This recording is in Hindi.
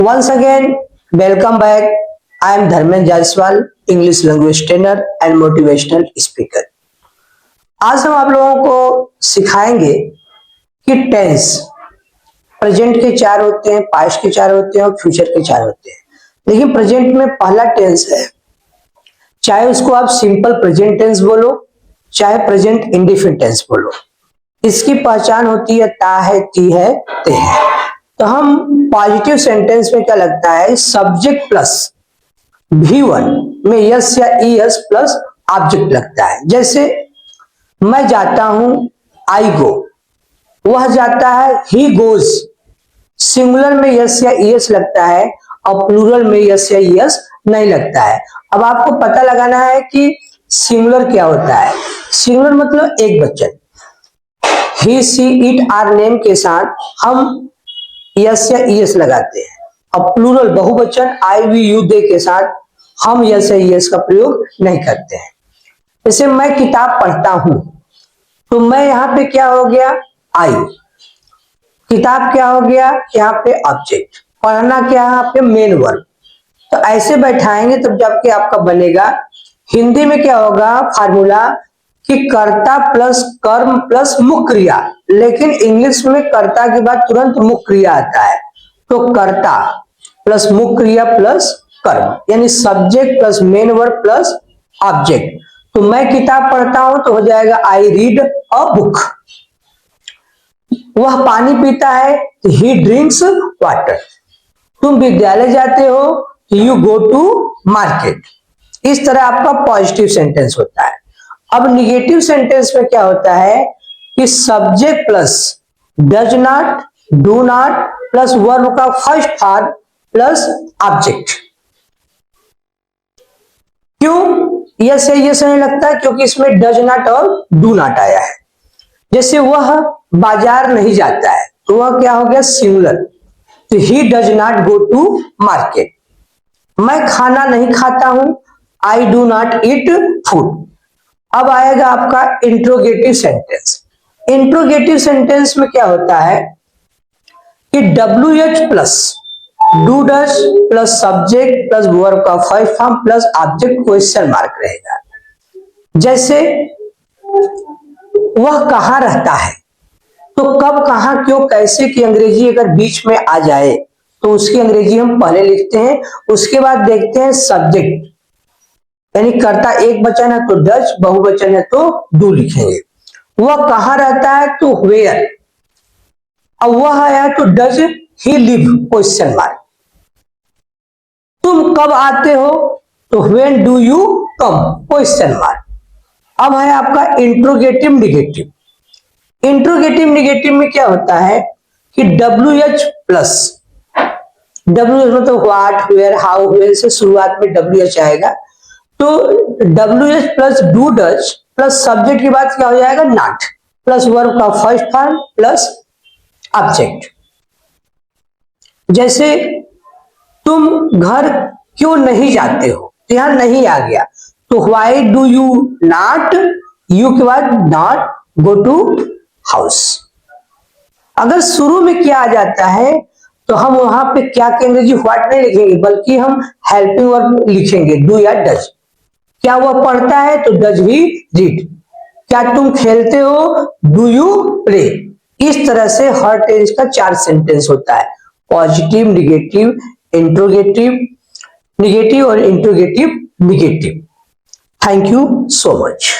Once again, welcome back. I am Dharmen Jaiswal, English language trainer and motivational speaker. आज हम आप लोगों को सिखाएंगे कि टेंस प्रेजेंट के चार होते हैं, पास्ट के चार होते हैं और फ्यूचर के चार होते हैं। लेकिन प्रेजेंट में पहला टेंस है, चाहे उसको आप सिंपल प्रेजेंट टेंस बोलो, चाहे प्रेजेंट इंडिफिनिट टेंस बोलो। इसकी पहचान होती है ता है, ती है, ते है। तो हम पॉजिटिव सेंटेंस में क्या लगता है, सब्जेक्ट प्लस V1 में यस या ईएस प्लस ऑब्जेक्ट लगता है। जैसे मैं जाता हूं, आई गो, वह जाता है, ही गोज। सिंगुलर में यस या ईएस लगता है और प्लूरल में यस या ईएस नहीं लगता है। अब आपको पता लगाना है कि सिंगुलर क्या होता है। सिंगुलर मतलब एक वचन, ही सी इट आर नेम के साथ हम यस या ईएस लगाते हैं, और प्लूरल बहुवचन आई वी यू दे के साथ हम यस या ईएस का प्रयोग नहीं करते हैं। जैसे मैं किताब पढ़ता हूं, तो मैं यहां पे क्या हो गया, आई। किताब क्या हो गया, यहाँ पे ऑब्जेक्ट। पढ़ना क्या है, यहाँ पे मेन वर्ब। तो ऐसे बैठाएंगे तब जबकि आपका बनेगा। हिंदी में क्या होगा फार्मूला कि कर्ता प्लस कर्म प्लस मुख्य क्रिया, लेकिन इंग्लिश में कर्ता के बाद तुरंत मुख्य क्रिया आता है। तो कर्ता प्लस मुख्य क्रिया प्लस कर्म, यानी subject plus main verb plus object. तो मैं किताब पढ़ता हूं तो हो जाएगा आई रीड अ बुक। वह पानी पीता है तो ही ड्रिंक्स वाटर। तुम विद्यालय जाते हो तो यू गो टू मार्केट। इस तरह आपका पॉजिटिव सेंटेंस होता है। अब निगेटिव सेंटेंस में क्या होता है कि subject plus does not, do not plus verb का फर्स्ट फॉर्म प्लस ऑब्जेक्ट। क्यों यस या यस नहीं लगता है, क्योंकि इसमें डज नॉट और डू नॉट आया है। जैसे वह बाजार नहीं जाता है तो वह क्या हो गया, सिंगुलर। तो he does not go to market. मैं खाना नहीं खाता हूं, I do not eat food. अब आएगा आपका इंट्रोगेटिव सेंटेंस। इंट्रोगेटिव सेंटेंस में क्या होता है कि WH plus do does plus subject plus verb का first form plus object question mark रहेगा। जैसे वह कहां रहता है, तो कब, कहां, क्यों, कैसे की अंग्रेजी अगर बीच में आ जाए तो उसकी अंग्रेजी हम पहले लिखते हैं, उसके बाद देखते हैं सब्जेक्ट, यानी कर्ता एक वचन है तो डज, बहुवचन है तो डू लिखेंगे। वह कहां रहता है तो वेयर, अब वह आया तो does he live question mark. तुम कब आते हो तो when do you come question mark. अब है आपका इंट्रोगेटिव निगेटिव। इंट्रोगेटिव निगेटिव में क्या होता है कि WH प्लस, WH मतलब व्हाट, वेयर, हाउ, व्हेन से शुरुआत में WH आएगा। तो WH plus do does plus subject के बाद क्या हो जाएगा, नॉट प्लस वर्ब का फर्स्ट फॉर्म प्लस ऑब्जेक्ट। जैसे तुम घर क्यों नहीं जाते हो, तो यहां नहीं आ गया, तो why do you not, you के बाद नॉट गो टू हाउस। अगर शुरू में क्या आ जाता है तो हम वहां पे क्या के अंग्रेजी व्हाट नहीं लिखेंगे, बल्कि हम हेल्पिंग वर्ब लिखेंगे, डू या डज। क्या वह पढ़ता है तो डज ही रीड। क्या तुम खेलते हो, डू यू प्ले। इस तरह से हर टेंस का चार सेंटेंस होता है, पॉजिटिव, निगेटिव, इंट्रोगेटिव निगेटिव और interrogative negative. Thank you so much.